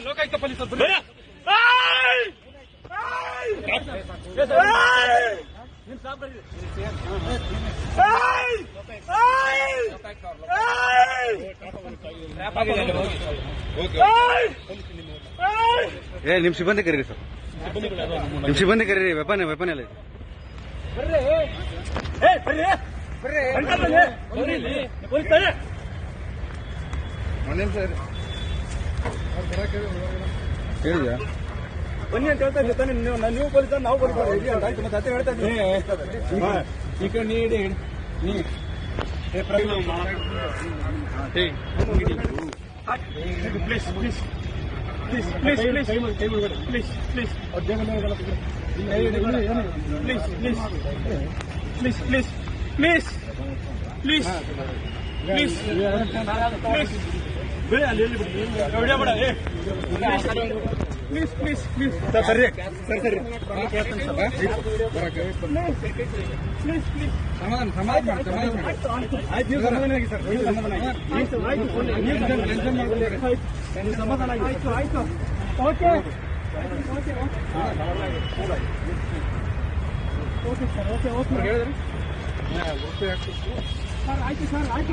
ಲೋಕಾಯುಕ್ತ ಪೊಲೀಸರು ನಿಮ್ ಸಿಬ್ಬಂದಿ ಕರೀರಿ ಸರ್, ನಿಮ್ ಸಿಬ್ಬಂದಿ ಕರೀರಿ. ವೆಪನ್ ಎಲ್ಲ ಹೇಳಿದ್ಯಾ? ಬನ್ನಿ ಅಂತ ಹೇಳ್ತಾ ಇದ್ದಾನೆ. ನೀವು ಪೊಲೀಸ್, ನಾವು ಪೊಲೀಸ್ ಆಯ್ತು. ಮತ್ತೆ ಅದೇ ಹೇಳ್ತಾ ಇದ್ದೀನಿ. ಈ ಕಡೆ ನೀಡಿ please please please please please please please please please please please please please ಬೇಡ, ಅಲ್ಲಿ ಎಲ್ಲಿ ಬಿಡಿ, ವಿಡಿಯೋ ಬೇಡ. ಪ್ಲೀಸ್ ಪ್ಲೀಸ್ ಪ್ಲೀಸ್ ಸರ್, ಸರಿ ಸರ್, ಸರಿ ಪ್ಲೀಸ್ ಪ್ಲೀಸ್ ಸಮಾಧಾನ ಆಯ್ತು. ನೀವು ಸಮಾಧಾನ ಆಗಿ ಸರ್, ನೀವು ಸಮಾಧಾನ ಆಗಿ ಆಯ್ತು. ನೀವು ಸಮಾಧಾನ ಆಗಿ ಆಯ್ತು ಆಯ್ತು. Okay okay okay sir, okay okay ಹೇಳಿದ್ರಿ ಸರ್. ಆಯ್ತು ಸರ್, ಆಯ್ತು.